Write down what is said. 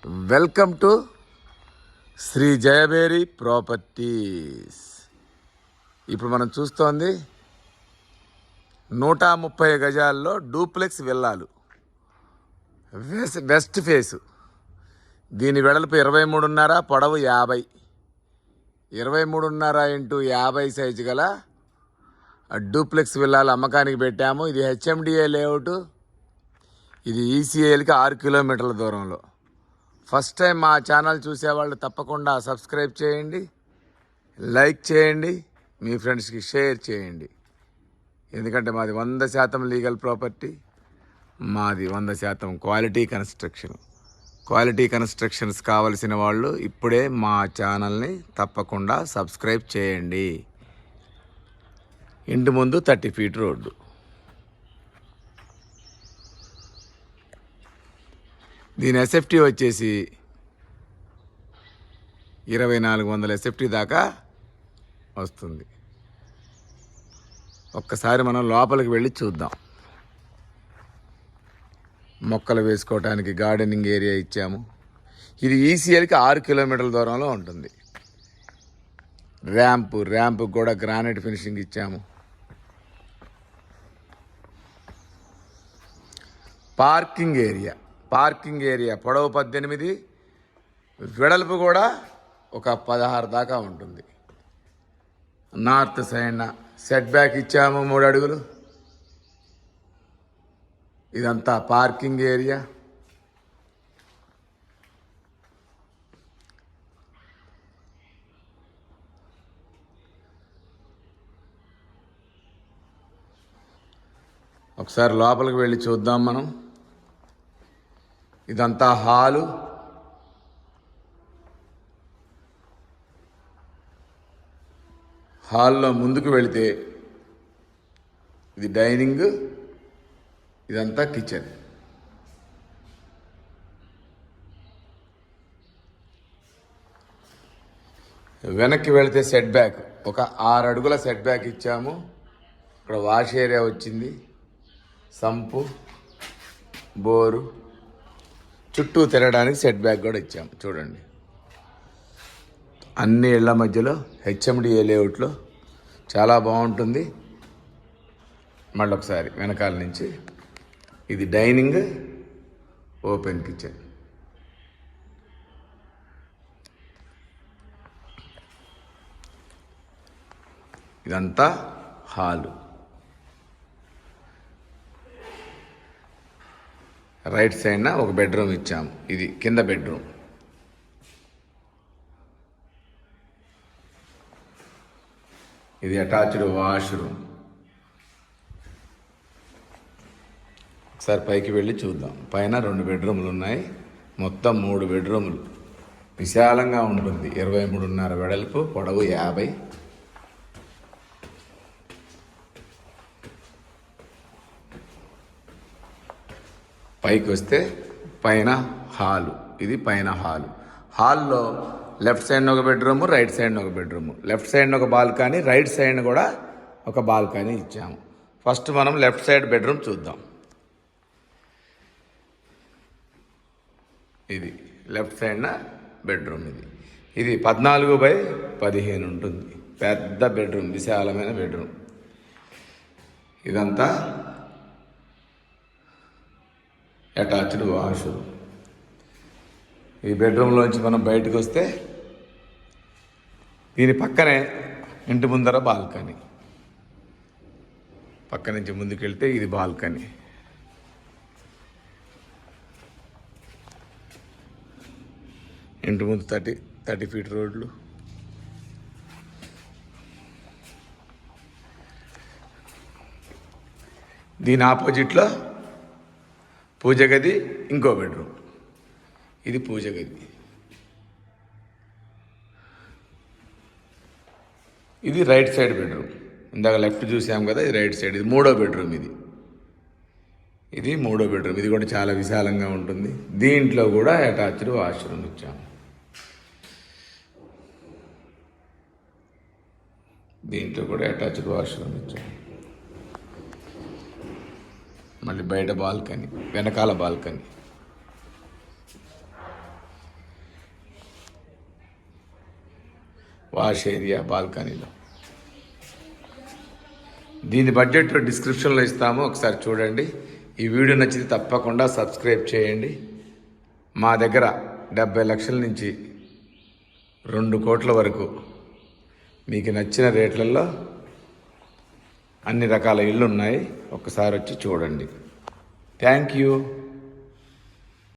Welcome to Sri Jayaberi properties. ఇప్పుడు మనం చూస్తోంది 130 గజాల్లో డూప్లెక్స్ విల్లాలు, వెస్ట్ ఫేసు. దీని వెడల్పు 23.5, పొడవు 50. 23.5 ఇంటూ 50 సైజు గల డూప్లెక్స్ విల్లాలు అమ్మకానికి పెట్టాము. ఇది హెచ్ఎండిఏ లేఅవుట్. ఇది ఈసీఏలకి 6 కిలోమీటర్ల దూరంలో. ఫస్ట్ టైం మా ఛానల్ చూసేవాళ్ళు తప్పకుండా సబ్స్క్రైబ్ చేయండి, లైక్ చేయండి, మీ ఫ్రెండ్స్కి షేర్ చేయండి. ఎందుకంటే మాది 100% లీగల్ ప్రాపర్టీ, మాది 100% క్వాలిటీ కన్స్ట్రక్షన్. క్వాలిటీ కన్స్ట్రక్షన్స్ కావలసిన వాళ్ళు ఇప్పుడే మా ఛానల్ని తప్పకుండా సబ్స్క్రైబ్ చేయండి. ఇంటి ముందు 30 ఫీట్ రోడ్డు. దీని ఎస్ఎఫ్టీ వచ్చేసి 2400 ఎస్ఎఫ్టీ దాకా వస్తుంది. ఒక్కసారి మనం లోపలికి వెళ్ళి చూద్దాం. మొక్కలు వేసుకోవడానికి గార్డెనింగ్ ఏరియా ఇచ్చాము. ఇది ఈసీఎల్కి 6 కిలోమీటర్ల దూరంలో ఉంటుంది. ర్యాంపు కూడా గ్రానైట్ ఫినిషింగ్ ఇచ్చాము. పార్కింగ్ ఏరియా పొడవు 18, వెడల్పు కూడా ఒక 16 దాకా ఉంటుంది. నార్త్ సైడ్ సెట్ బ్యాక్ ఇచ్చాము 3 అడుగులు. ఇదంతా పార్కింగ్ ఏరియా. ఒకసారి లోపలికి వెళ్ళి చూద్దాం మనం. ఇదంతా హాలు. హాల్లో ముందుకు వెళితే ఇది డైనింగ్, ఇదంతా కిచెన్. వెనక్కి వెళితే సెట్ బ్యాక్ ఒక 6 అడుగుల సెట్ బ్యాక్ ఇచ్చాము. ఇక్కడ వాష్ ఏరియా వచ్చింది, సంపు, బోరు, చుట్టూ తిరగడానికి సెట్ బ్యాక్ కూడా ఇచ్చాము. చూడండి, అన్ని ఇళ్ల మధ్యలో హెచ్ఎండిఏ లేఅవుట్లో చాలా బాగుంటుంది. మళ్ళీ ఒకసారి వెనకాల నుంచి ఇది డైనింగ్, ఓపెన్ కిచెన్. ఇదంతా హాలు. రైట్ సైడ్న ఒక బెడ్రూమ్ ఇచ్చాము. ఇది కింద బెడ్రూమ్. ఇది అటాచ్డ్ వాష్రూమ్. ఒకసారి పైకి వెళ్ళి చూద్దాం. పైన 2 బెడ్రూమ్లు ఉన్నాయి. మొత్తం 3 బెడ్రూమ్లు. విశాలంగా ఉంటుంది. 23.5 వెడల్పు, పొడవు 50. పైకి వస్తే పైన హాలు. ఇది పైన హాలు. హాల్లో లెఫ్ట్ సైడ్ ఒక బెడ్రూము, రైట్ సైడ్ ఒక బెడ్రూము. లెఫ్ట్ సైడ్ ఒక బాల్కనీ, రైట్ సైడ్ కూడా ఒక బాల్కనీ ఇచ్చాము. ఫస్ట్ మనం లెఫ్ట్ సైడ్ బెడ్రూమ్ చూద్దాం. ఇది లెఫ్ట్ సైడ్న బెడ్రూమ్. ఇది 14x15 ఉంటుంది. పెద్ద బెడ్రూమ్, విశాలమైన బెడ్రూమ్. ఇదంతా అటాచ్డ్ వాష్రూమ్. ఈ బెడ్రూమ్లోంచి మనం బయటకు వస్తే దీని పక్కనే ఇంటి ముందర బాల్కనీ. పక్క నుంచి ముందుకు వెళ్తే ఇది బాల్కనీ. ఇంటి ముందు 30 ఫీట్ రోడ్లు. దీని ఆపోజిట్లో పూజ గది, ఇంకో బెడ్రూమ్. ఇది పూజ గది. ఇది రైట్ సైడ్ బెడ్రూమ్. ఇందాక లెఫ్ట్ చూసాం కదా, ఇది రైట్ సైడ్. ఇది 3వ బెడ్రూమ్. ఇది 3వ బెడ్రూమ్. ఇది కూడా చాలా విశాలంగా ఉంటుంది. దీంట్లో కూడా అటాచ్డ్ వాష్రూమ్ ఇచ్చాము. మళ్ళీ బయట బాల్కనీ, వెనకాల బాల్కనీ. వాష్ ఏరియా బాల్కనీలో. దీని బడ్జెట్ డిస్క్రిప్షన్లో ఇస్తాము, ఒకసారి చూడండి. ఈ వీడియో నచ్చితే తప్పకుండా సబ్స్క్రైబ్ చేయండి. మా దగ్గర 70 లక్షల నుంచి 2 కోట్ల వరకు మీకు నచ్చిన రేట్లలో అన్ని రకాల ఇళ్ళు ఉన్నాయి. ఒకసారి వచ్చి చూడండి. Thank you.